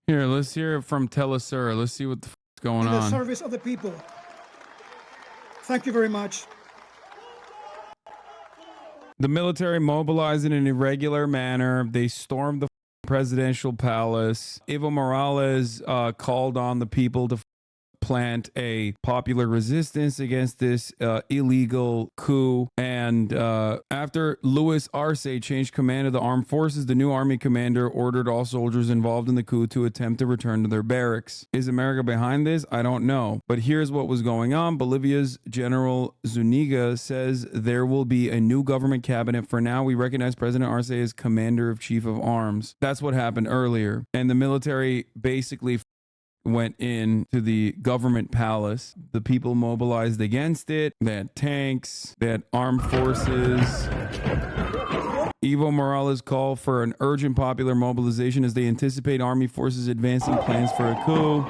Here, let's hear it from Telesur. Let's see what the f*** is going on. In the service of the people. Thank you very much. The military mobilized in an irregular manner. They stormed the presidential palace. Evo Morales called on the people to plant a popular resistance against this illegal coup. And after Luis Arce changed command of the armed forces, the new army commander ordered all soldiers involved in the coup to attempt to return to their barracks. Is America behind this? I don't know. But here's what was going on. Bolivia's General Zuniga says there will be a new government cabinet. For now, we recognize President Arce as commander of chief of arms. That's what happened earlier. And the military basically went into the government palace. The people mobilized against it. They had tanks, they had armed forces. Evo Morales called for an urgent popular mobilization as they anticipate army forces advancing plans for a coup.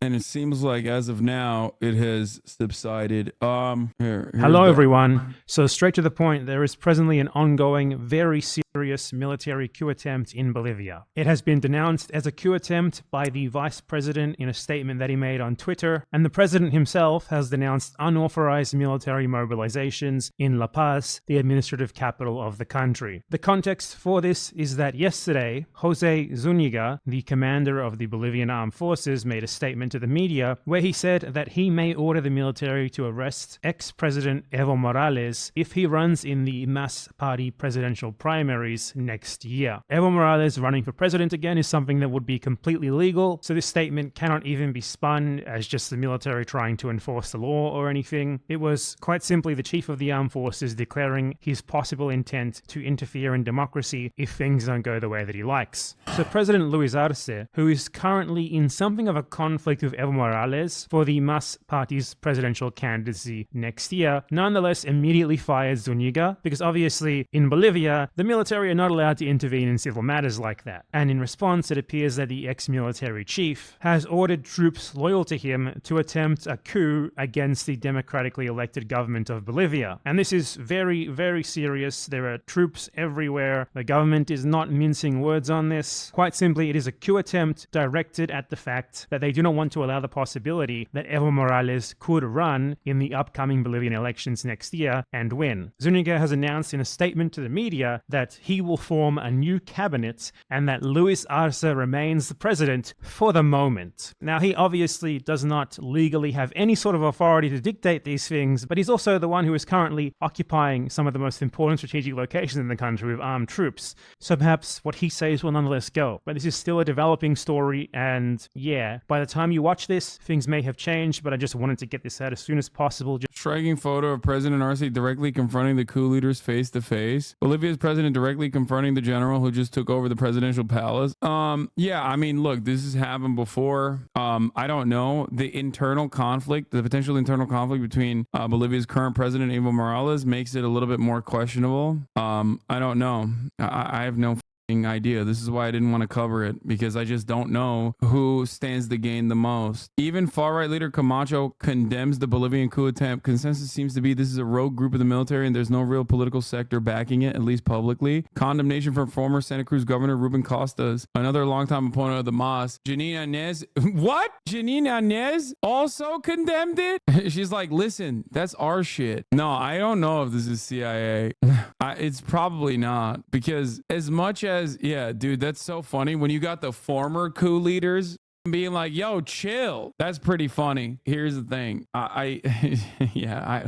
And it seems like as of now, it has subsided. Hello, everyone. So straight to the point, there is presently an ongoing, very serious military coup attempt in Bolivia. It has been denounced as a coup attempt by the vice president in a statement that he made on Twitter, and the president himself has denounced unauthorized military mobilizations in La Paz, the administrative capital of the country. The context for this is that yesterday, Jose Zuniga, the commander of the Bolivian armed forces, made a statement to the media where he said that he may order the military to arrest ex-president Evo Morales if he runs in the MAS party presidential primaries next year. Evo Morales running for president again is something that would be completely legal, so this statement cannot even be spun as just the military trying to enforce the law or anything. It was quite simply the chief of the armed forces declaring his possible intent to interfere in democracy if things don't go the way that he likes. So President Luis Arce, who is currently in something of a conflict with Evo Morales for the MAS party's presidential candidacy next year, nonetheless immediately fired Zuniga because obviously in Bolivia, the military are not allowed to intervene in civil matters like that. And in response, it appears that the ex-military chief has ordered troops loyal to him to attempt a coup against the democratically elected government of Bolivia. And this is very, very serious. There are troops everywhere. The government is not mincing words on this. Quite simply, it is a coup attempt directed at the fact that they do not want to allow the possibility that Evo Morales could run in the upcoming Bolivian elections next year and win. Zuniga has announced in a statement to the media that he will form a new cabinet and that Luis Arce remains the president for the moment. Now, he obviously does not legally have any sort of authority to dictate these things, but he's also the one who is currently occupying some of the most important strategic locations in the country with armed troops. So perhaps what he says will nonetheless go. But this is still a developing story, and yeah, by the time you watch this, things may have changed, but I just wanted to get this out as soon as possible. Striking photo of President Arce directly confronting the coup leaders face to face. Bolivia's president directly confronting the general who just took over the presidential palace. Yeah, I mean, look, this has happened before. I don't know. The internal conflict, the potential internal conflict between Bolivia's current president, Evo Morales, makes it a little bit more questionable. I don't know. I have no idea. This is why I didn't want to cover it, because I just don't know who stands to gain the most. Even far-right leader Camacho condemns the Bolivian coup attempt. Consensus seems to be this is a rogue group of the military and there's no real political sector backing it, at least publicly. Condemnation from former Santa Cruz Governor Ruben Costas, another longtime opponent of the MAS. Janine Anez, what? Janine Anez also condemned it? She's like, listen, that's our shit. No, I don't know if this is CIA. It's probably not, because as much as, yeah, dude, that's so funny when you got the former coup leaders being like, yo, chill. That's pretty funny. Here's the thing.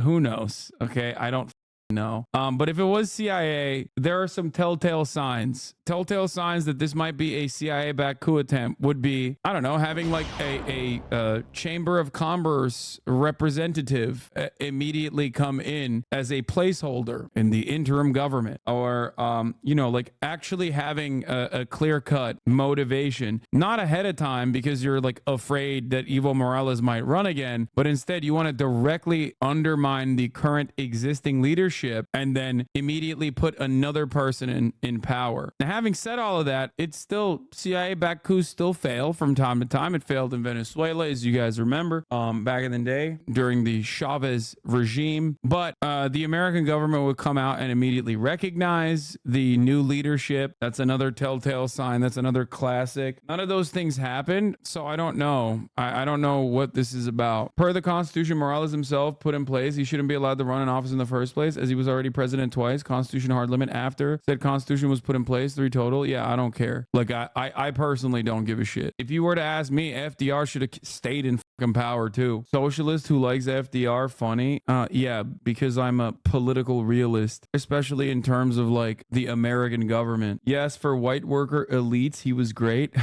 Who knows? Okay. I don't know. But if it was CIA, there are some telltale signs. Telltale signs that this might be a CIA-backed coup attempt would be, I don't know, having like a Chamber of Commerce representative immediately come in as a placeholder in the interim government, or like actually having a clear-cut motivation, not ahead of time because you're like afraid that Evo Morales might run again, but instead you want to directly undermine the current existing leadership ship and then immediately put another person in power. Now, having said all of that, it's still CIA-backed coups still fail from time to time. It failed in Venezuela, as you guys remember, back in the day during the Chavez regime. But the American government would come out and immediately recognize the new leadership. That's another telltale sign. That's another classic. None of those things happened. So I don't know. I don't know what this is about. Per the Constitution, Morales himself put in place, he shouldn't be allowed to run in office in the first place, as he was already president twice. Constitution hard limit after said Constitution was put in place, 3 total. Yeah, I don't care. Like, I personally don't give a shit. If you were to ask me, FDR should have stayed in fucking power too. Socialist who likes FDR, funny. Yeah, because I'm a political realist, especially in terms of like the American government. Yes, for white worker elites, he was great.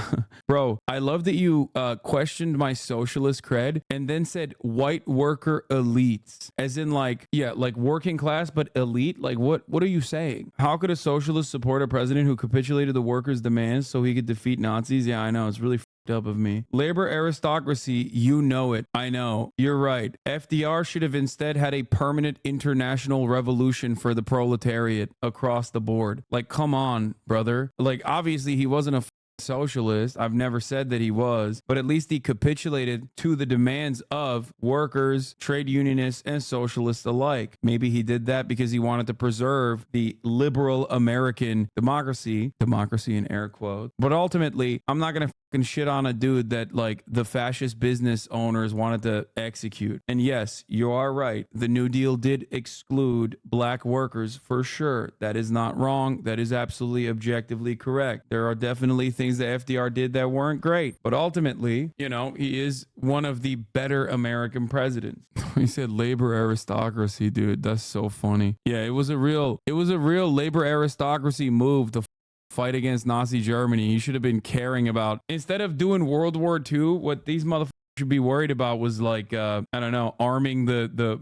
Bro, I love that you questioned my socialist cred and then said white worker elites, as in like, yeah, like working class, but elite. Like, what are you saying? How could a socialist support a president who capitulated the workers' demands so he could defeat Nazis? Yeah, I know. It's really up of me. Labor aristocracy, you know it. I know. You're right. FDR should have instead had a permanent international revolution for the proletariat across the board. Like, come on, brother. Like, obviously he wasn't a socialist. I've never said that he was, but at least he capitulated to the demands of workers, trade unionists, and socialists alike. Maybe he did that because he wanted to preserve the liberal American democracy in air quotes. But ultimately, I'm not going to fucking shit on a dude that like the fascist business owners wanted to execute. And yes, you are right. The New Deal did exclude black workers for sure. That is not wrong. That is absolutely objectively correct. There are definitely things that FDR did that weren't great. But ultimately, you know, he is one of the better American presidents. He said labor aristocracy, dude. That's so funny. Yeah, it was a real labor aristocracy move to fight against Nazi Germany. He should have been caring about, instead of doing World War II, what these motherfuckers should be worried about was like, I don't know, arming the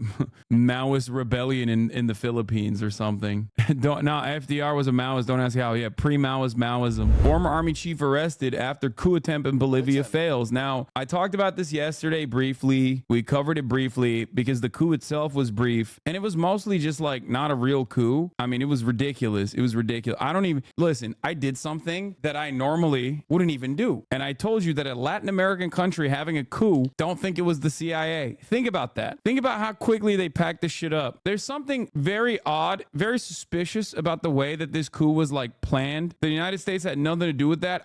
Maoist rebellion in the Philippines or something. FDR was a Maoist. Don't ask how. Yeah, pre-Maoist Maoism. Former army chief arrested after coup attempt in Bolivia fails. Now, I talked about this yesterday briefly. We covered it briefly because the coup itself was brief and it was mostly just like not a real coup. I mean, it was ridiculous. It was ridiculous. I don't even, listen, I did something that I normally wouldn't even do. And I told you that a Latin American country having a coup, don't think it was the CIA. Think about that. Think about how quickly they packed this shit up. There's something very odd, very suspicious about the way that this coup was like planned. The United States had nothing to do with that.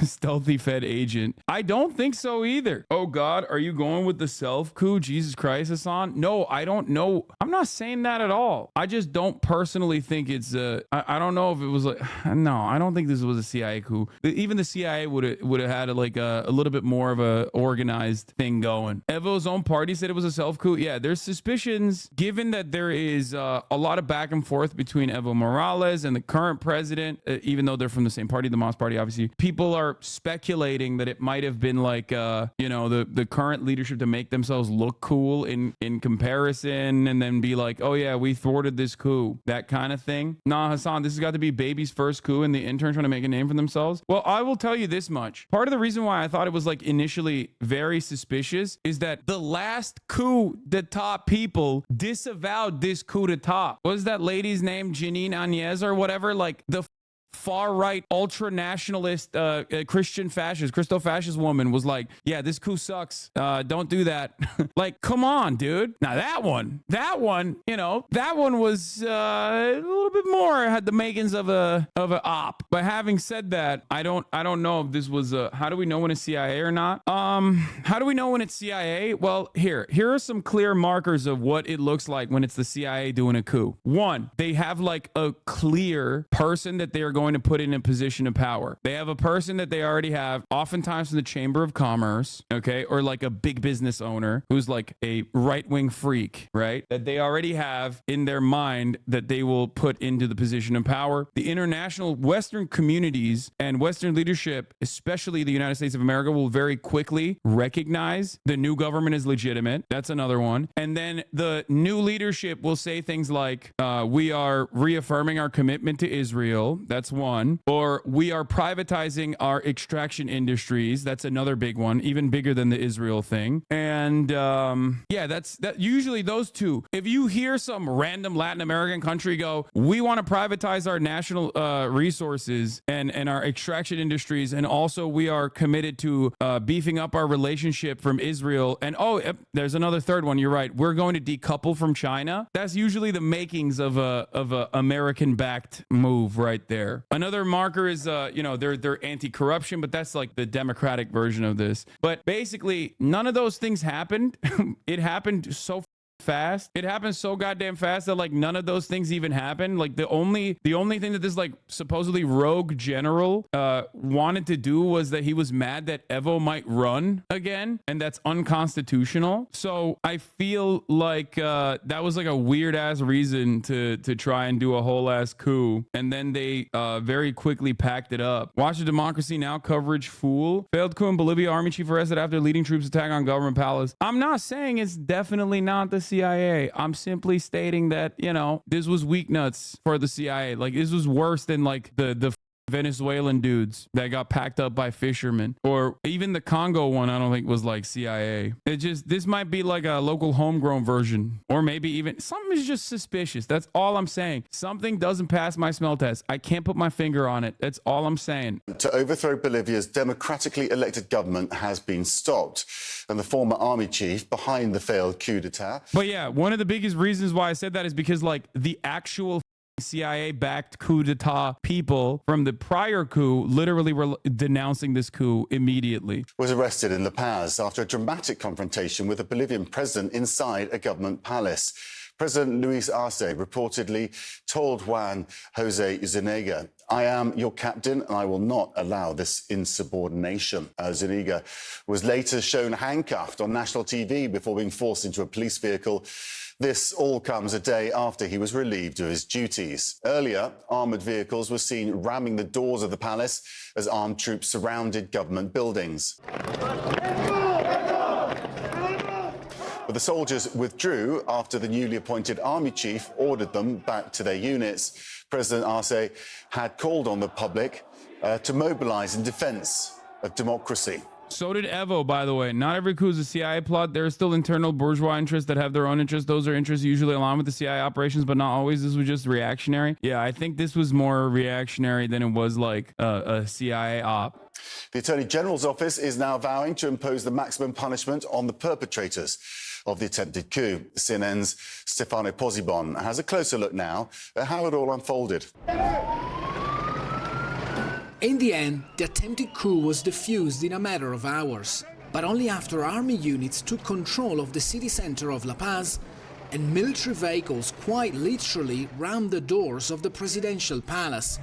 Stealthy Fed agent. I don't think so either. Oh God, are you going with the self coup? Jesus Christ, Hasan. No, I don't know. I'm not saying that at all. I just don't personally think it's I don't know if it was like, no, I don't think this was a CIA coup. Even the CIA would have had like a little bit more of a organized thing going. Evo's own party said it was a self coup. Yeah, there's suspicions given that there is a lot of back and forth between Evo Morales and the current president, even though they're from the same party, the Mas party, obviously. People are speculating that it might have been like, you know, the current leadership to make themselves look cool in comparison and then be like, oh yeah, we thwarted this coup, that kind of thing. Nah, Hasan, this has got to be baby's first coup and the intern trying to make a name for themselves. Well, I will tell you this much. Part of the reason why I thought it was like initially very suspicious is that the last coup d'etat people disavowed this coup d'etat. What was that lady's name? Janine Áñez or whatever? Like the far-right, ultra-nationalist, Christian fascist, Christo-fascist woman was like, yeah, this coup sucks. Don't do that. Like, come on, dude. Now that one, you know, that one was a little bit more, had the makings of a op. But having said that, I don't know if this was how do we know when it's CIA or not? How do we know when it's CIA? Well, here are some clear markers of what it looks like when it's the CIA doing a coup. One, they have like a clear person that they are going to put in a position of power. They have a person that they already have, oftentimes from the Chamber of Commerce, okay, or like a big business owner who's like a right-wing freak, right, that they already have in their mind that they will put into the position of power. The international Western communities and Western leadership, especially the United States of America, will very quickly recognize the new government is legitimate. That's another one. And then the new leadership will say things like, we are reaffirming our commitment to Israel. That's one. Or we are privatizing our extraction industries. That's another big one, even bigger than the Israel thing. And yeah, that's usually those two. If you hear some random Latin American country go, we want to privatize our national resources and our extraction industries, and also we are committed to beefing up our relationship from Israel. And there's another third one. You're right. We're going to decouple from China. That's usually the makings of a American-backed move right there. Another marker is they're anti-corruption, but that's like the Democratic version of this. But basically, none of those things happened. It happened so fast. It happened so goddamn fast that like none of those things even happened. Like the only thing that this like supposedly rogue general wanted to do was that he was mad that Evo might run again, and that's unconstitutional. So I feel like that was like a weird ass reason to try and do a whole ass coup, and then they very quickly packed it up. Watch the Democracy Now! Coverage fool. Failed coup in Bolivia. Army chief arrested after leading troops attack on government palace. I'm not saying it's definitely not the CIA. I'm simply stating that, this was weak nuts for the CIA. Like, this was worse than like the Venezuelan dudes that got packed up by fishermen, or even the Congo one. I don't think was like CIA. This might be like a local homegrown version, or maybe even something is just suspicious. That's all I'm saying. Something doesn't pass my smell test. I can't put my finger on it. That's all I'm saying. To overthrow Bolivia's democratically elected government has been stopped, and the former army chief behind the failed coup d'etat. But yeah, one of the biggest reasons why I said that is because like the actual CIA-backed coup d'etat people from the prior coup literally were denouncing this coup immediately. Was arrested in La Paz after a dramatic confrontation with a Bolivian president inside a government palace. President Luis Arce reportedly told Juan Jose Zuniga, "I am your captain and I will not allow this insubordination." Zuniga was later shown handcuffed on national TV before being forced into a police vehicle. This all comes a day after he was relieved of his duties. Earlier, armoured vehicles were seen ramming the doors of the palace as armed troops surrounded government buildings. But the soldiers withdrew after the newly appointed army chief ordered them back to their units. President Arce had called on the public to mobilise in defence of democracy. So did Evo, by the way. Not every coup is a CIA plot. There are still internal bourgeois interests that have their own interests. Those are interests usually aligned with the CIA operations, but not always. This was just reactionary. Yeah, I think this was more reactionary than it was like a CIA op. The Attorney General's office is now vowing to impose the maximum punishment on the perpetrators of the attempted coup. CNN's Stefano Pozzebon has a closer look now at how it all unfolded. In the end, the attempted coup was defused in a matter of hours, but only after army units took control of the city center of La Paz and military vehicles quite literally rammed the doors of the presidential palace.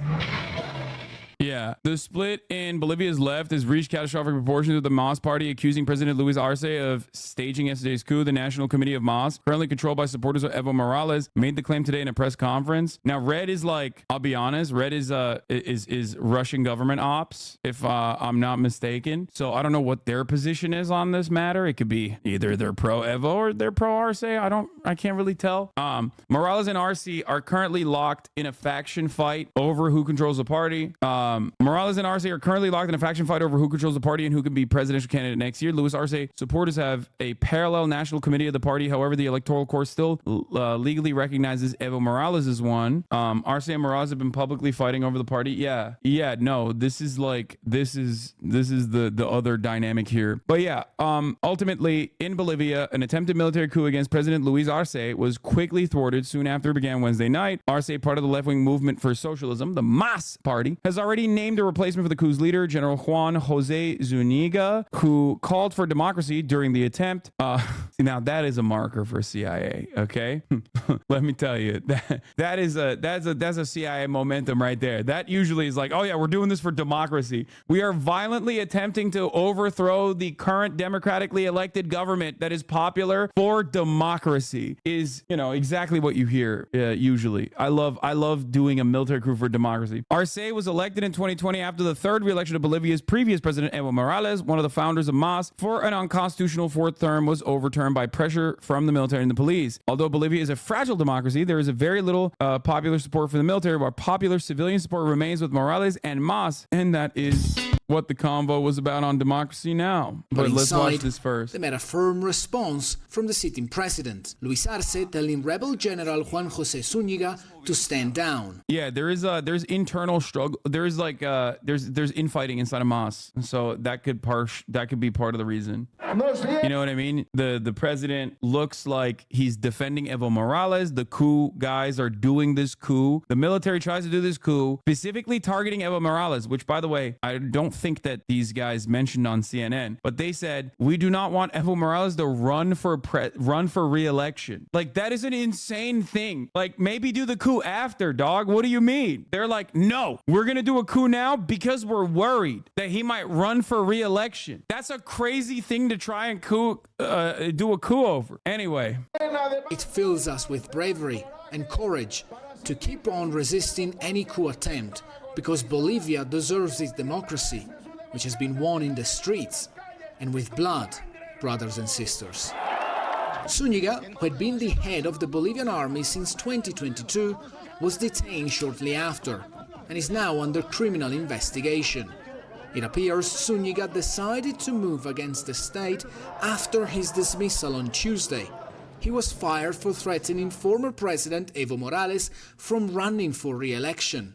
Yeah, the split in Bolivia's left has reached catastrophic proportions, with the MAS party accusing President Luis Arce of staging yesterday's coup. The National Committee of MAS, currently controlled by supporters of Evo Morales, made the claim today in a press conference. Now, Red is like, I'll be honest, Red is Russian government ops, if I'm not mistaken. So I don't know what their position is on this matter. It could be either they're pro Evo or they're pro Arce. I can't really tell. Morales and Arce are currently locked in a faction fight over who controls the party. Morales and Arce are currently locked in a faction fight over who controls the party and who can be presidential candidate next year. Luis Arce supporters have a parallel national committee of the party. However, the electoral court still legally recognizes Evo Morales as one. Arce and Morales have been publicly fighting over the party. Yeah, no, this is the other dynamic here. But yeah, ultimately in Bolivia, an attempted military coup against President Luis Arce was quickly thwarted soon after it began Wednesday night. Arce, part of the left-wing movement for socialism, the MAS party, has already named a replacement for the coup's leader, General Juan Jose Zuniga, who called for democracy during the attempt. See, now that is a marker for CIA, okay? Let me tell you, that's a CIA momentum right there. That usually is like, oh yeah, we're doing this for democracy. We are violently attempting to overthrow the current democratically elected government that is popular for democracy, is, exactly what you hear usually. I love doing a military coup for democracy. Arce was elected in in 2020 after the third re-election of Bolivia's previous president, Evo Morales, one of the founders of MAS, for an unconstitutional fourth term was overturned by pressure from the military and the police. Although Bolivia is a fragile democracy, there is a very little popular support for the military, while popular civilian support remains with Morales and MAS, and that is what the convo was about on Democracy Now! But let's watch this first. They met a firm response from the sitting president, Luis Arce, telling rebel general Juan Zuniga to stand down. Yeah, there's internal struggle. There's like there's infighting inside of MAS, so that could be part of the reason. You know what I mean? The president looks like he's defending Evo Morales. The coup guys are doing this coup. The military tries to do this coup, specifically targeting Evo Morales, which, by the way, I don't think that these guys mentioned on CNN, but they said we do not want Evo Morales to run for re-election. Like, that is an insane thing. Like, maybe do the coup after, dog. What do you mean? They're like, no, we're gonna do a coup now because we're worried that he might run for re-election. That's a crazy thing to try and do a coup over. Anyway, it fills us with bravery and courage to keep on resisting any coup attempt, because Bolivia deserves its democracy, which has been won in the streets and with blood, brothers and sisters. Zuniga, who had been the head of the Bolivian army since 2022, was detained shortly after and is now under criminal investigation. It appears Zuniga decided to move against the state after his dismissal on Tuesday. He was fired for threatening former President Evo Morales from running for re-election.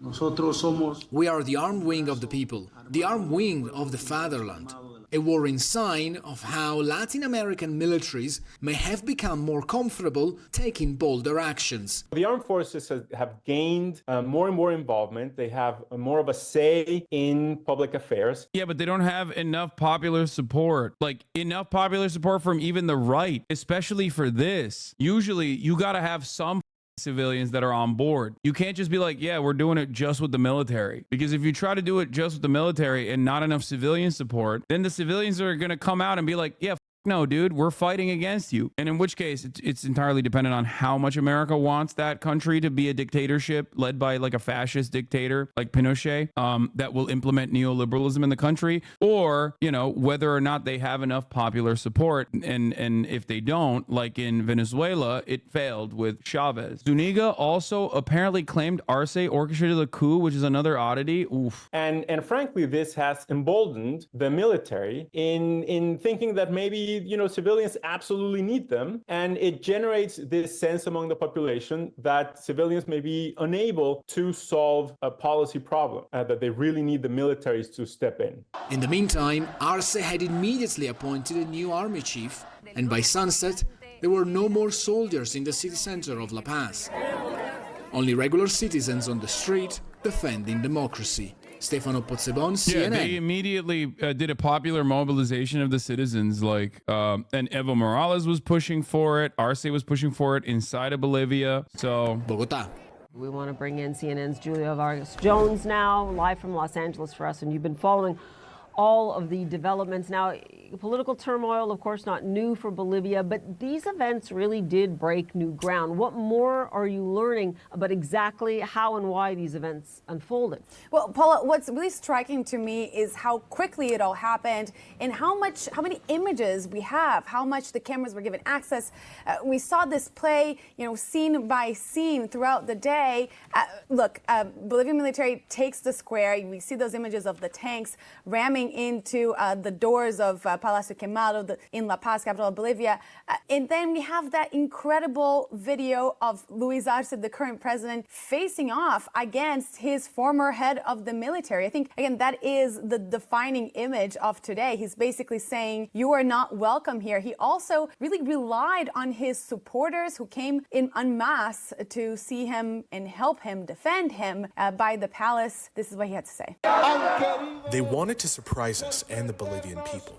We are the armed wing of the people, the armed wing of the fatherland. A worrying sign of how Latin American militaries may have become more comfortable taking bolder actions. The armed forces have gained more and more involvement. They have more of a say in public affairs. yeah, but they don't have enough popular support. Like, enough popular support from even the right, especially for this. Usually, you got to have some civilians that are on board. You can't just be like, yeah, we're doing it just with the military. Because if you try to do it just with the military and not enough civilian support, then the civilians are going to come out and be like, yeah, no, dude, we're fighting against you. And in which case, it's entirely dependent on how much America wants that country to be a dictatorship led by like a fascist dictator like Pinochet that will implement neoliberalism in the country, or, you know, whether or not they have enough popular support. And if they don't, like in Venezuela, it failed with Chavez. Zuniga also apparently claimed Arce orchestrated the coup, which is another oddity. Oof. And frankly, this has emboldened the military in thinking that maybe, you know, civilians absolutely need them. And it generates this sense among the population that civilians may be unable to solve a policy problem, that they really need the militaries to step in. In the meantime, Arce had immediately appointed a new army chief, and by sunset, there were no more soldiers in the city center of La Paz. Only regular citizens on the street defending democracy. Stefano Pozzebon, CNN. Yeah, they immediately did a popular mobilization of the citizens, like, and Evo Morales was pushing for it, Arce was pushing for it inside of Bolivia, so... Bogota. We want to bring in CNN's Julia Vargas Jones now, live from Los Angeles for us, and you've been following all of the developments. Now, political turmoil, of course, not new for Bolivia, but these events really did break new ground. What more are you learning about exactly how and why these events unfolded? Well, Paula, what's really striking to me is how quickly it all happened and how many images we have, how much the cameras were given access. We saw this play, you know, scene by scene throughout the day. Look, Bolivian military takes the square. We see those images of the tanks ramming into the doors of Palacio Quemado in La Paz, capital of Bolivia. And then we have that incredible video of Luis Arce, the current president, facing off against his former head of the military. I think, again, that is the defining image of today. He's basically saying, you are not welcome here. He also really relied on his supporters who came in en masse to see him and help him, defend him by the palace. This is what he had to say. They wanted to surprise us and the Bolivian people.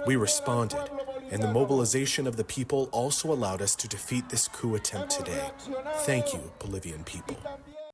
We responded, and the mobilization of the people also allowed us to defeat this coup attempt today. Thank you, Bolivian people.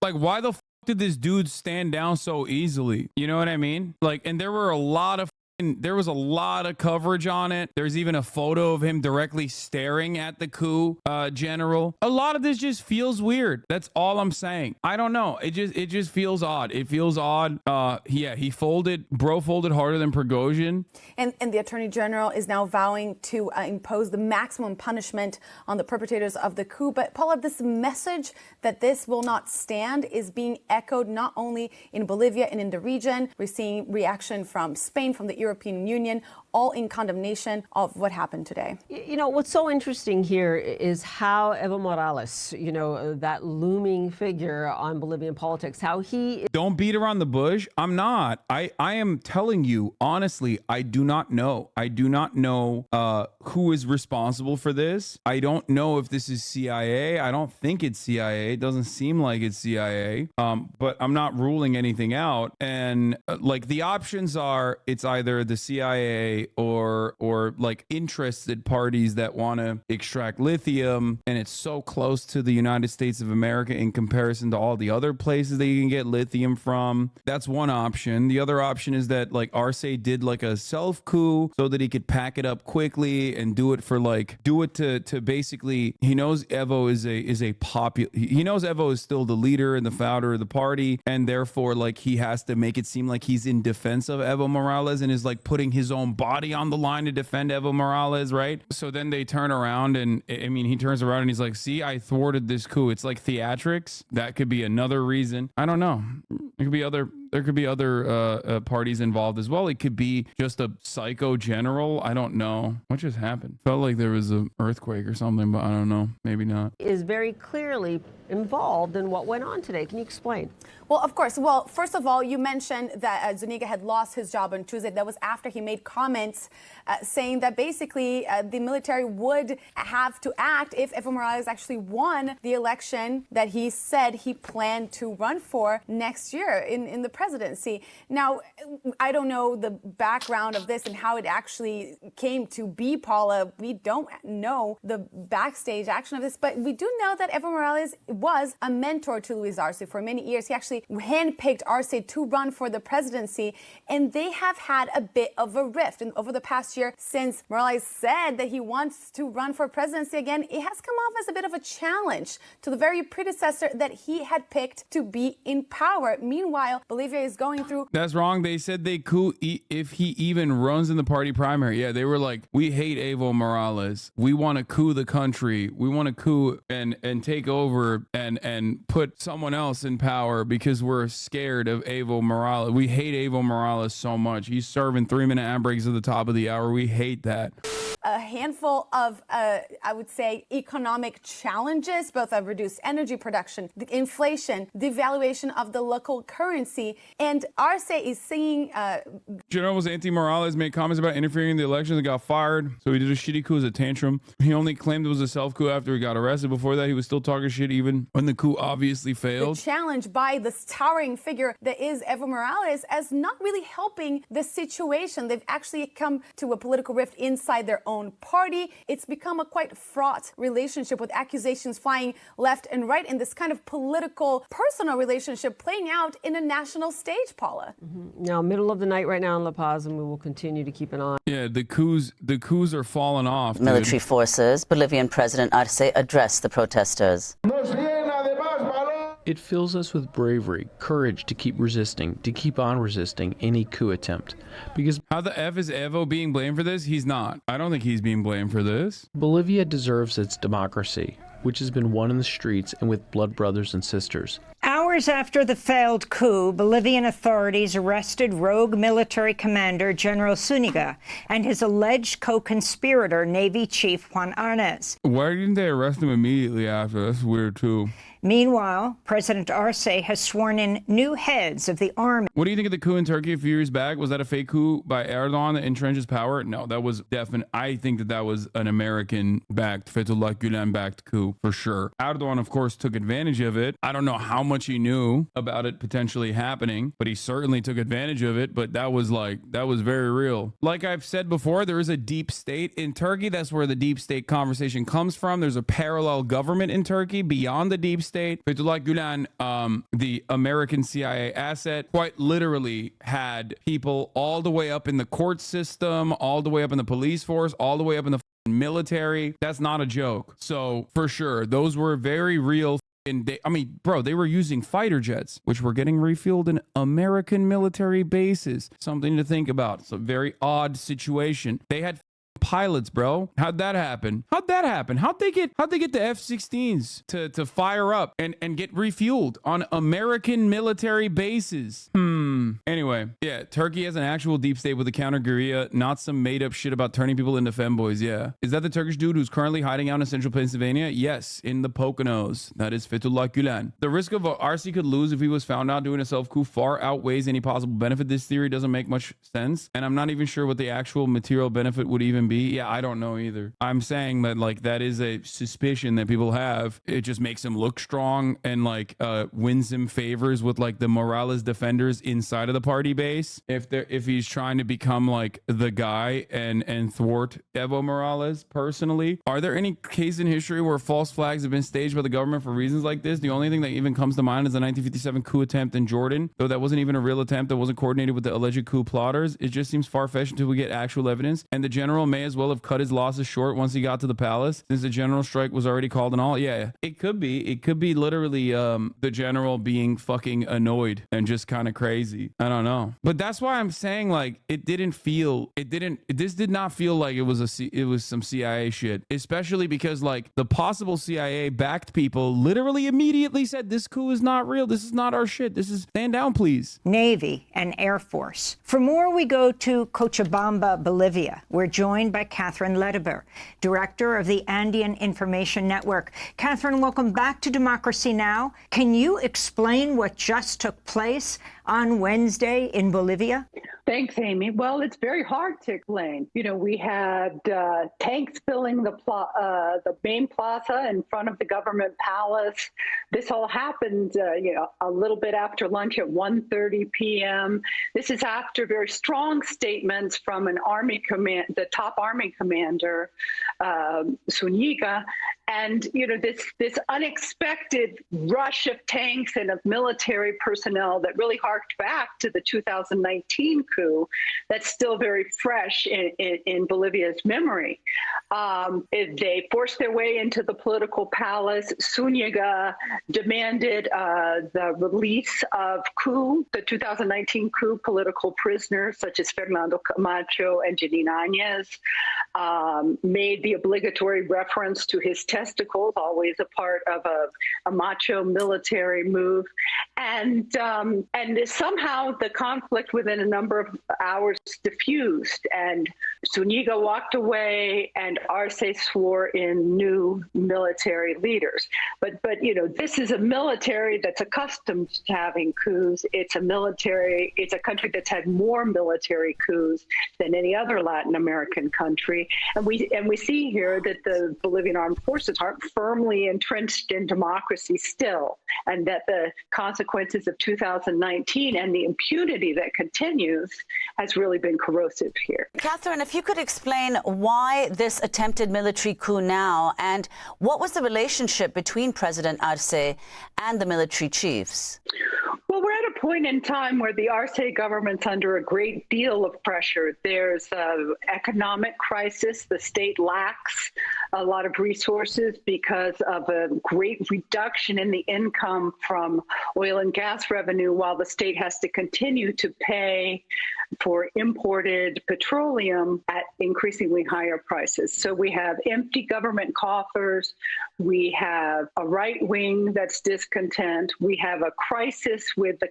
Like, why the f did this dude stand down so easily? You know what I mean? Like, and there were a lot of There was a lot of coverage on it. There's even a photo of him directly staring at the coup general. A lot of this just feels weird. That's all I'm saying. I don't know. It just feels odd. It feels odd. He folded harder than Prigozhin. And the Attorney General is now vowing to impose the maximum punishment on the perpetrators of the coup. But Paula, this message that this will not stand is being echoed not only in Bolivia and in the region. We're seeing reaction from Spain, from the European Union, all in condemnation of what happened today. You know, what's so interesting here is how Evo Morales, you know, that looming figure on Bolivian politics, how he... Don't beat around the bush. I'm not. I am telling you, honestly, I do not know. I do not know who is responsible for this. I don't know if this is CIA. I don't think it's CIA. It doesn't seem like it's CIA. But I'm not ruling anything out. And like the options are, it's either the CIA or like interested parties that want to extract lithium, and it's so close to the United States of America in comparison to all the other places that you can get lithium from. That's one option. The other option is that like Arce did like a self coup so that he could pack it up quickly and do it to basically, he knows Evo he knows Evo is still the leader and the founder of the party, and therefore like he has to make it seem like he's in defense of Evo Morales and is like putting his own body on the line to defend Evo Morales, right? So then they turn around and he turns around and he's like, see, I thwarted this coup. It's like theatrics. That could be another reason. I don't know. There could be other parties involved as well. It could be just a psycho general. I don't know. What just happened? Felt like there was an earthquake or something, but I don't know. Maybe not. Is very clearly involved in what went on today. Can you explain? Well, of course. Well, first of all, you mentioned that Zuniga had lost his job on Tuesday. That was after he made comments saying that basically the military would have to act if Evo Morales actually won the election that he said he planned to run for next year in the presidency. Now, I don't know the background of this and how it actually came to be, Paula. We don't know the backstage action of this, but we do know that Evo Morales was a mentor to Luis Arce for many years. He actually handpicked Arce to run for the presidency, and they have had a bit of a rift. And over the past year, since Morales said that he wants to run for presidency again, it has come off as a bit of a challenge to the very predecessor that he had picked to be in power. Meanwhile, Bolivia is going through... That's wrong. They said they coup if he even runs in the party primary. Yeah, they were like, we hate Evo Morales. We want to coup the country. We want to coup and take over and put someone else in power because we're scared of Evo Morales. We hate Evo Morales so much. He's serving 3-minute ad breaks at the top of the hour. We hate that. A handful of, I would say, economic challenges, both of reduced energy production, the inflation, devaluation of the local currency. And Arce is seeing... Generals anti-Morales made comments about interfering in the elections and got fired. So he did a shitty coup as a tantrum. He only claimed it was a self-coup after he got arrested. Before that, he was still talking shit even when the coup obviously failed. The challenge by this towering figure that is Evo Morales as not really helping the situation. They've actually come to a political rift inside their own party. It's become a quite fraught relationship with accusations flying left and right in this kind of political, personal relationship playing out in a national stage, Paula. Now, middle of the night right now in La Paz, and we will continue to keep an eye. Yeah, the coups are falling off. Military forces, Bolivian President Arce addressed the protesters. It fills us with bravery, courage to keep resisting, to keep on resisting any coup attempt. Because how the F is Evo being blamed for this? He's not. I don't think he's being blamed for this. Bolivia deserves its democracy, which has been won in the streets and with blood brothers and sisters. Hours after the failed coup, Bolivian authorities arrested rogue military commander General Zuniga and his alleged co-conspirator, Navy Chief Juan Arce. Why didn't they arrest him immediately after? That's weird, too. Meanwhile, President Arce has sworn in new heads of the army. What do you think of the coup in Turkey a few years back? Was that a fake coup by Erdogan that entrenches power? No, that was definite. I think that was an American-backed, Fethullah Gulen-backed coup for sure. Erdogan, of course, took advantage of it. I don't know how much he knew about it potentially happening, but he certainly took advantage of it. But that was very real. Like I've said before, there is a deep state in Turkey. That's where the deep state conversation comes from. There's a parallel government in Turkey beyond the deep state. state. Fethullah Gulen, the American CIA asset, quite literally had people all the way up in the court system, all the way up in the police force, all the way up in the military. That's not a joke. So for sure, those were very real. I mean, bro, they were using fighter jets, which were getting refueled in American military bases. Something to think about. It's a very odd situation. They had pilots, bro. How'd that happen? How'd they get the F-16s to fire up and get refueled on American military bases? Anyway, yeah, Turkey has an actual deep state with a counter guerrilla, not some made up shit about turning people into femboys. Yeah. Is that the Turkish dude who's currently hiding out in central Pennsylvania? Yes, in the Poconos. That is Fethullah Gulen. The risk of Arce could lose if he was found out doing a self-coup far outweighs any possible benefit. This theory doesn't make much sense, and I'm not even sure what the actual material benefit would even be. Yeah, I don't know either. I'm saying that, like, that is a suspicion that people have. It just makes him look strong and, like, wins him favors with, like, the Morales defenders inside of the party base. If he's trying to become, like, the guy and thwart Evo Morales personally. Are there any cases in history where false flags have been staged by the government for reasons like this? The only thing that even comes to mind is the 1957 coup attempt in Jordan, though that wasn't even a real attempt. That wasn't coordinated with the alleged coup plotters. It just seems far-fetched until we get actual evidence, and the general may as well have cut his losses short once he got to the palace, since the general strike was already called and all. Yeah, it could be literally the general being fucking annoyed and just kind of crazy. I don't know, but that's why I'm saying, like, this did not feel like it was some CIA shit, especially because, like, the possible CIA backed people literally immediately said this coup is not real, this is not our shit, this is stand down please. Navy and Air Force. For more, we go to Cochabamba, Bolivia. We're joined by Kathryn Ledebur, director of the Andean Information Network. Kathryn, welcome back to Democracy Now! Can you explain what just took place on Wednesday in Bolivia? Thanks, Amy. Well, it's very hard to explain. You know, we had tanks filling the main plaza in front of the government palace. This all happened, a little bit after lunch at 1:30 p.m. This is after very strong statements from the top army commander, Zuniga. And, this unexpected rush of tanks and of military personnel that really harked back to the 2019 coup that's still very fresh in Bolivia's memory. They forced their way into the political palace. Zuniga demanded the release of the 2019 coup political prisoners, such as Fernando Camacho and Janine Áñez, made the obligatory reference to his testicles, always a part of a macho military move. And somehow the conflict within a number of hours diffused, and Zuniga walked away and Arce swore in new military leaders. But this is a military that's accustomed to having coups. It's a country that's had more military coups than any other Latin American country. And we see here that the Bolivian armed forces aren't firmly entrenched in democracy still, and that the consequences of 2019 and the impunity that continues has really been corrosive here. Kathryn, if you could explain why this attempted military coup now, and what was the relationship between President Arce and the military chiefs? Well, we're at a point in time where the Arce government's under a great deal of pressure. There's an economic crisis. The state lacks a lot of resources because of a great reduction in the income from oil and gas revenue, while the state has to continue to pay for imported petroleum at increasingly higher prices. So we have empty government coffers. We have a right wing that's discontent. We have a crisis with the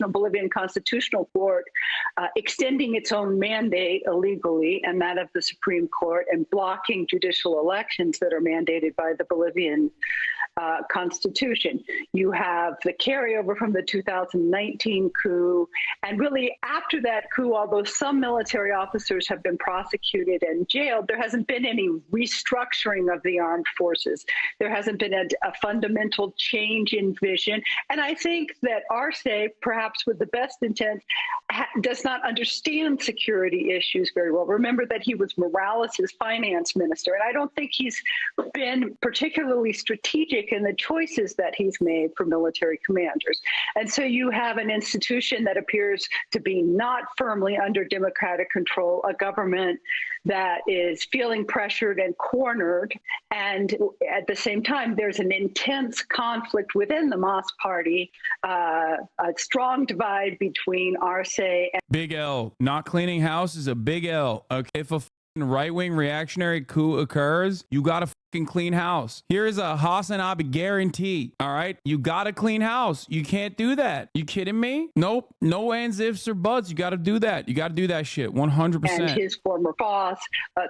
Bolivian Constitutional Court extending its own mandate illegally, and that of the Supreme Court, and blocking judicial elections that are mandated by the Bolivian Constitution. You have the carryover from the 2019 coup, and really after that coup, although some military officers have been prosecuted and jailed, there hasn't been any restructuring of the armed forces. There hasn't been a fundamental change in vision. And I think that Arce, perhaps with the best intent, does not understand security issues very well. Remember that he was Morales' finance minister, and I don't think he's been particularly strategic in the choices that he's made for military commanders. And so you have an institution that appears to be not firmly under democratic control, a government that is feeling pressured and cornered. And at the same time, there's an intense conflict within the MAS party, a strong divide between Arce and... Big L. Not cleaning house is a big L. Okay, if a right-wing reactionary coup occurs, you got to clean house. Here is a HasanAbi guarantee. All right, you got to clean house. You can't do that. You kidding me? Nope. No ands, ifs, or buts. You got to do that. You got to do that shit. 100%. And his former boss,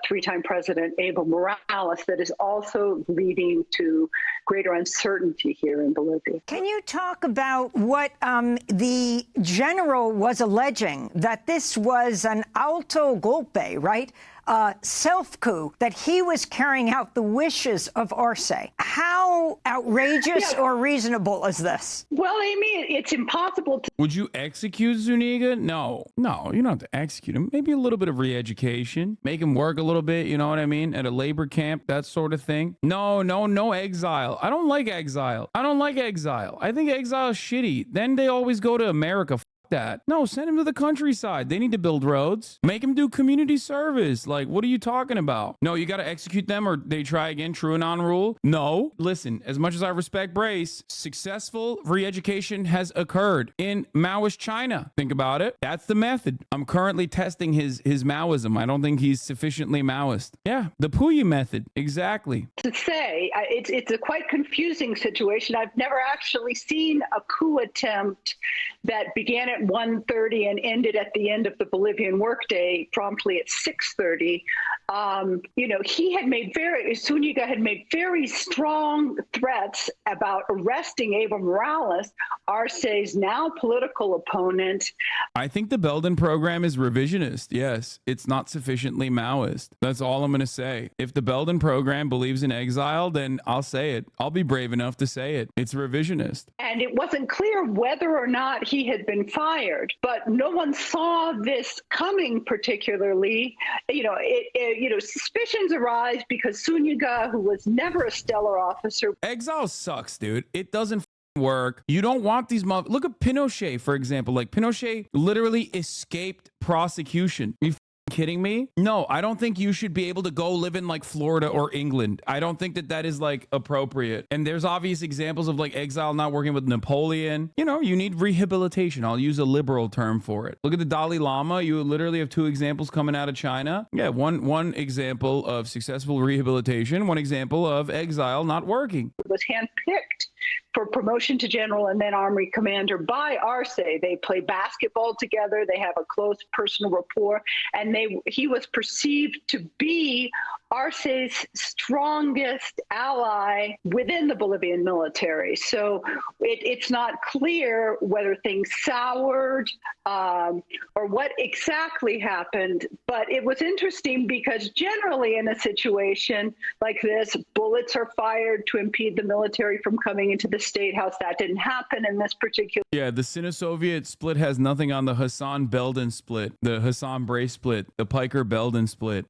three-time President Evo Morales, that is also leading to greater uncertainty here in Bolivia. Can you talk about what the general was alleging, that this was an auto golpe, right? Self-coup, that he was carrying out the wishes of Arce. How outrageous or reasonable is this? Well, Amy, it's impossible to... Would you execute Zuniga? No, you don't have to execute him. Maybe a little bit of re-education. Make him work a little bit, you know what I mean? At a labor camp, that sort of thing. No exile. I don't like exile. I think exile is shitty. Then they always go to America. That. No, send him to the countryside. They need to build roads. Make him do community service. Like, what are you talking about? No, you got to execute them or they try again. True and on rule. No. Listen, as much as I respect Brace, successful re-education has occurred in Maoist China. Think about it. That's the method. I'm currently testing his Maoism. I don't think he's sufficiently Maoist. Yeah, the Puyi method. Exactly. To say, it's a quite confusing situation. I've never actually seen a coup attempt that began at 1:30 and ended at the end of the Bolivian workday promptly at 6:30. Zuniga had made very strong threats about arresting Evo Morales, Arce's now political opponent. I think the Belden program is revisionist. Yes, it's not sufficiently Maoist. That's all I'm going to say. If the Belden program believes in exile, then I'll say it. I'll be brave enough to say it. It's revisionist. And it wasn't clear whether or not he had been fired, but no one saw this coming particularly. Suspicions arise because Zuniga, who was never a stellar officer. Exile sucks, dude. It doesn't work. You don't want these look at Pinochet, for example. Like, Pinochet literally escaped prosecution. You kidding me? No, I don't think you should be able to go live in like Florida or England. I don't think that is like appropriate. And there's obvious examples of like exile not working with Napoleon. You need rehabilitation. I'll use a liberal term for it. Look at the Dalai Lama. You literally have two examples coming out of China. Yeah, one example of successful rehabilitation, one example of exile not working. It was handpicked for promotion to general and then army commander by Arce. They play basketball together. They have a close personal rapport, and he was perceived to be Arce's strongest ally within the Bolivian military. So it's not clear whether things soured or what exactly happened. But it was interesting because generally in a situation like this, bullets are fired to impede the military from coming into the State House. That didn't happen in this particular. Yeah, the Sino-Soviet split has nothing on the Hasan-Belden split, the Hasan-Brace split, the Piker-Belden split.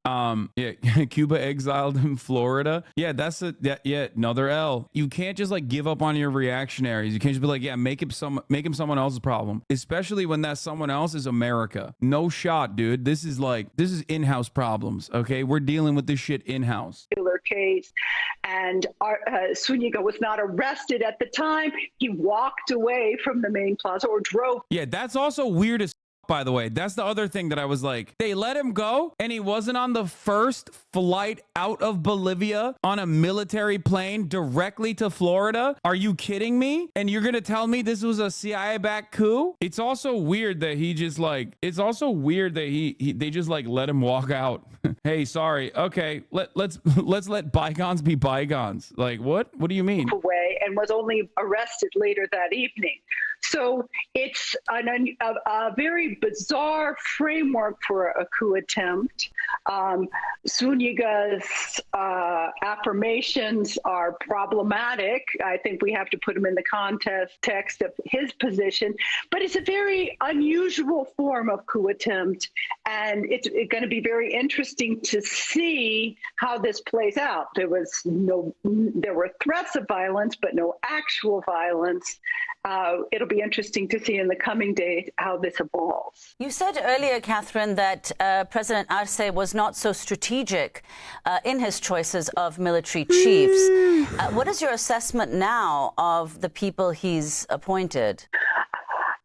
Cuba exiled in Florida. Yeah, that's another L. You can't just like give up on your reactionaries. You can't just be like, yeah, make him someone else's problem, especially when that someone else is America. No shot, dude. This is in-house problems. Okay, we're dealing with this shit in-house. Case, and Zuniga was not arrested at the time. He walked away from the main plaza or drove. Yeah, that's also weird as by the way. That's the other thing that I was like, they let him go and he wasn't on the first flight out of Bolivia on a military plane directly to Florida. Are you kidding me? And you're going to tell me this was a CIA-backed coup? It's also weird that he just like, it's also weird that they just like let him walk out. Hey, sorry. Okay, let's let bygones be bygones. Like, what do you mean? Away and was only arrested later that evening. So it's a very bizarre framework for a coup attempt. Zuniga's affirmations are problematic. I think we have to put them in the context of his position, but it's a very unusual form of coup attempt, and it's going to be very interesting to see how this plays out. There were threats of violence, but no actual violence. It'll be interesting to see in the coming days how this evolves. You said earlier, Kathryn, that President Arce was not so strategic in his choices of military chiefs. What is your assessment now of the people he's appointed?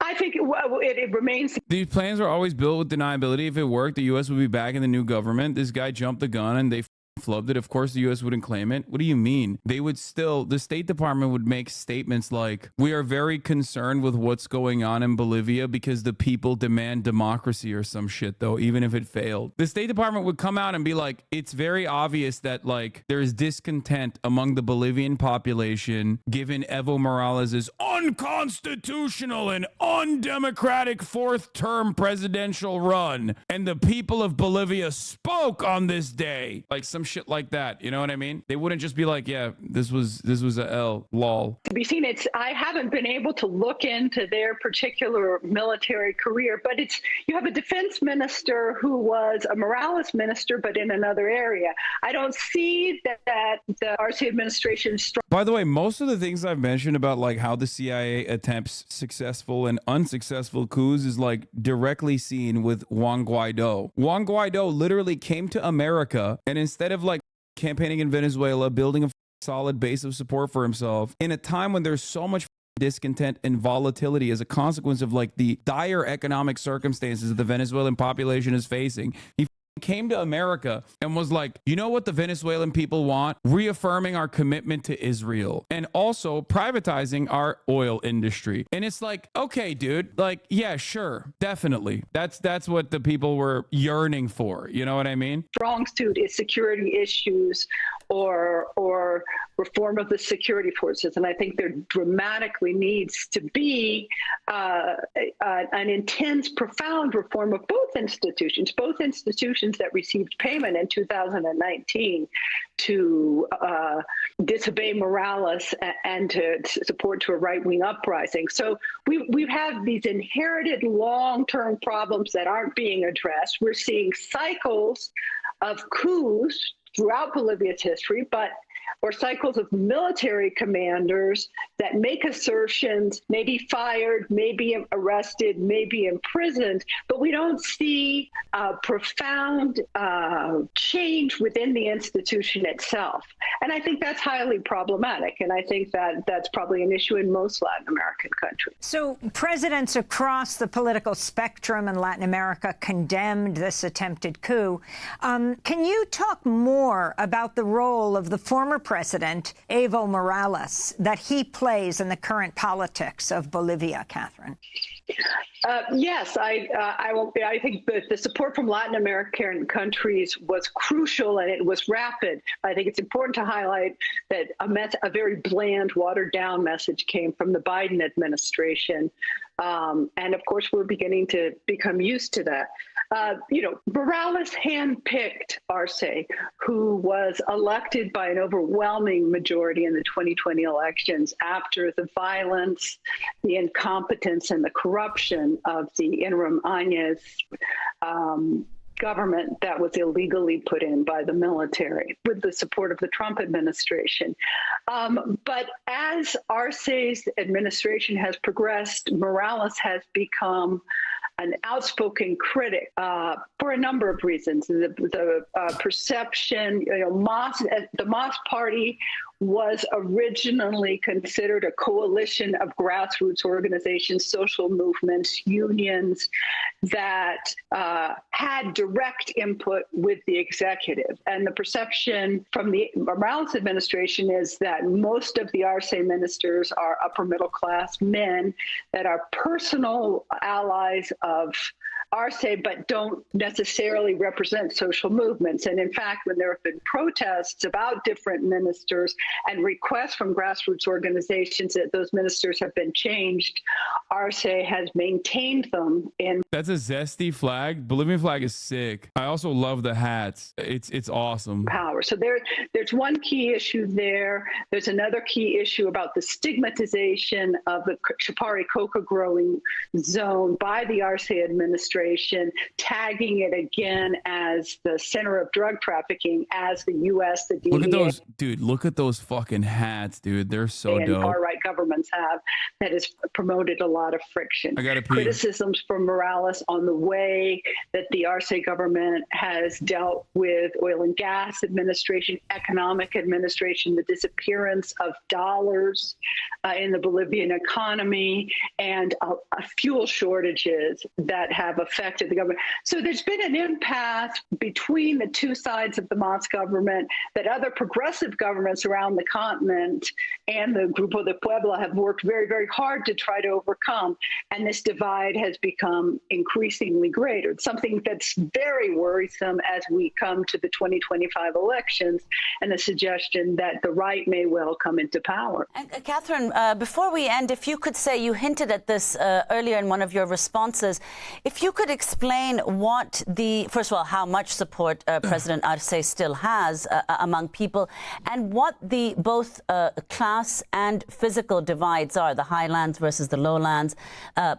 I think it remains. These plans were always built with deniability. If it worked, the U.S. would be back in the new government. This guy jumped the gun and they flubbed it. Of course, the U.S. wouldn't claim it. What do you mean? They would still, the State Department would make statements like, we are very concerned with what's going on in Bolivia because the people demand democracy or some shit, though, even if it failed. The State Department would come out and be like, it's very obvious that, like, there's discontent among the Bolivian population given Evo Morales' unconstitutional and undemocratic fourth-term presidential run. And the people of Bolivia spoke on this day. Like, some shit like that, you know what I mean? They wouldn't just be like, yeah, this was a L, lol. To be seen. I haven't been able to look into their particular military career, but you have a defense minister who was a Morales minister, but in another area. I don't see that the Arce administration is strong. By the way, most of the things I've mentioned about like how the CIA attempts successful and unsuccessful coups is like directly seen with Juan Guaido. Juan Guaido literally came to America, and instead of like campaigning in Venezuela, building a solid base of support for himself in a time when there's so much discontent and volatility as a consequence of like the dire economic circumstances that the Venezuelan population is facing, he came to America and was like, you know what the Venezuelan people want? Reaffirming our commitment to Israel and also privatizing our oil industry. And it's like, okay, dude, like, yeah, sure, definitely. That's what the people were yearning for. You know what I mean? Strong suit is security issues or reform of the security forces. And I think there dramatically needs to be an intense, profound reform of both institutions that received payment in 2019 to disobey Morales and to support to a right-wing uprising. So we have these inherited long-term problems that aren't being addressed. We're seeing cycles of coups throughout Bolivia's history, or cycles of military commanders that make assertions, may be fired, may be arrested, may be imprisoned, but we don't see a profound change within the institution itself. And I think that's highly problematic. And I think that that's probably an issue in most Latin American countries. So presidents across the political spectrum in Latin America condemned this attempted coup. Can you talk more about the role of the former president, Evo Morales, that he plays in the current politics of Bolivia, Kathryn? Yes, I think the support from Latin American countries was crucial and it was rapid. I think it's important to highlight that a very bland, watered-down message came from the Biden administration. And of course, we're beginning to become used to that. Morales handpicked Arce, who was elected by an overwhelming majority in the 2020 elections after the violence, the incompetence, and the corruption of the interim Áñez government that was illegally put in by the military with the support of the Trump administration. But as Arce's administration has progressed, Morales has become an outspoken critic for a number of reasons. The perception, the MAS party was originally considered a coalition of grassroots organizations, social movements, unions that had direct input with the executive. And the perception from the Morales administration is that most of the Arce ministers are upper middle class men that are personal allies of Arce, but don't necessarily represent social movements. And in fact, when there have been protests about different ministers and requests from grassroots organizations that those ministers have been changed, Arce has maintained them in. That's a zesty flag. Bolivian flag is sick. I also love the hats. It's awesome. Power. So there's one key issue there. There's another key issue about the stigmatization of the Chapari coca growing zone by the Arce administration, tagging it again as the center of drug trafficking, as the U.S., the DEA. Look at those, dude. Look at those fucking hats, dude. They're so and dope. far-right governments have, that has promoted a lot of friction. I gotta pee. Criticisms from Morales on the way that the Arce government has dealt with oil and gas administration, economic administration, the disappearance of dollars in the Bolivian economy, and fuel shortages that have affected the government. So there's been an impasse between the two sides of the MAS government that other progressive governments around the continent and the Grupo de Puebla have worked very, very hard to try to overcome. And this divide has become increasingly greater. It's something that's very worrisome as we come to the 2025 elections and the suggestion that the right may well come into power. And, Kathryn, before we end, if you could say, you hinted at this earlier in one of your responses, if you could explain what first of all, how much support President Arce still has among people, and what the both class and physical divides are, the highlands versus the lowlands,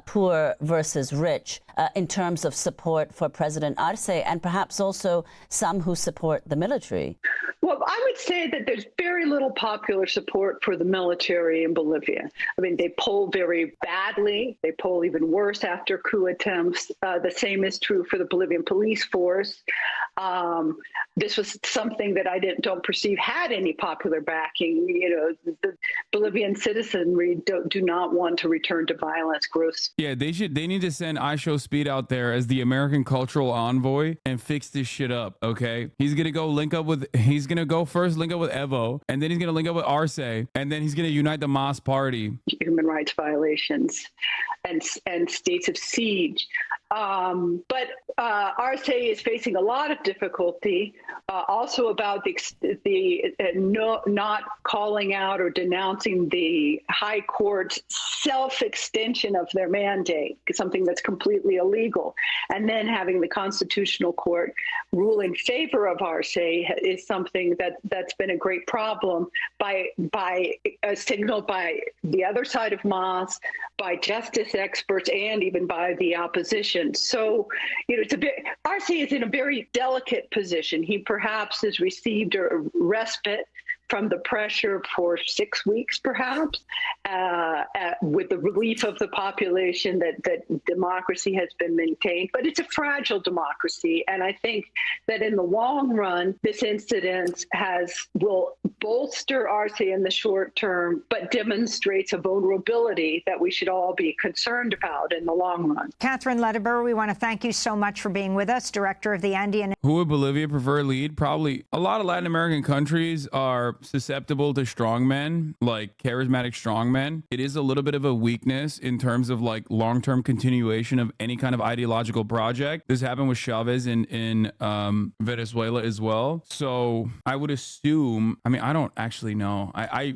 poor versus rich, in terms of support for President Arce, and perhaps also some who support the military. Well, I would say that there's very little popular support for the military in Bolivia. I mean, they poll very badly. They poll even worse after coup attempts. The same is true for the Bolivian police force. This was something that I don't perceive had any popular backing. You know, the Bolivian citizenry do not want to return to violence. Gross. Yeah, they need to send I Show Speed out there as the American cultural envoy and fix this shit up. Okay, he's gonna go link up with Evo, and then he's gonna link up with Arce, and then he's gonna unite the MAS party. Human rights violations and states of siege. But Arce is facing a lot of difficulty, also about not calling out or denouncing the High Court's self-extension of their mandate, something that's completely illegal, and then having the Constitutional Court rule in favor of Arce is something that's been a great problem signaled by the other side of MAS, by justice experts, and even by the opposition. So, you know, Arce is in a very delicate position. He perhaps has received a respite from the pressure for 6 weeks, perhaps, with the relief of the population that democracy has been maintained. But it's a fragile democracy. And I think that in the long run, this incident will bolster Arce in the short term, but demonstrates a vulnerability that we should all be concerned about in the long run. Kathryn Ledebur, we want to thank you so much for being with us, director of the Andean. Who would Bolivia prefer lead? Probably a lot of Latin American countries are susceptible to strongmen, like charismatic strongmen. It is a little bit of a weakness in terms of like long-term continuation of any kind of ideological project. This happened with Chavez in Venezuela as well. So I would assume, I mean, I don't actually know. I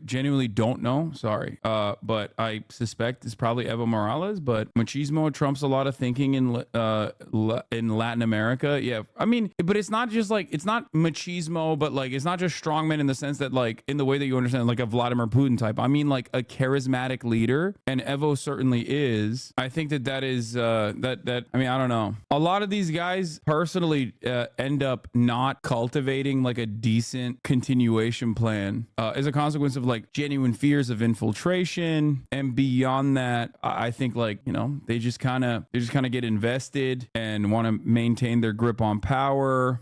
genuinely don't know. Sorry. But I suspect it's probably Evo Morales, but machismo trumps a lot of thinking in Latin America. Yeah. I mean, but it's not just like, it's not machismo, but like, it's not just strongmen in the sense that like, in the way that you understand, like a Vladimir Putin type. I mean, like a charismatic leader, and Evo certainly is. I think that is, I mean, I don't know. A lot of these guys personally end up not cultivating like a decent continuation plan as a consequence of like genuine fears of infiltration. And beyond that, I think like, you know, they just kind of get invested and want to maintain their grip on power.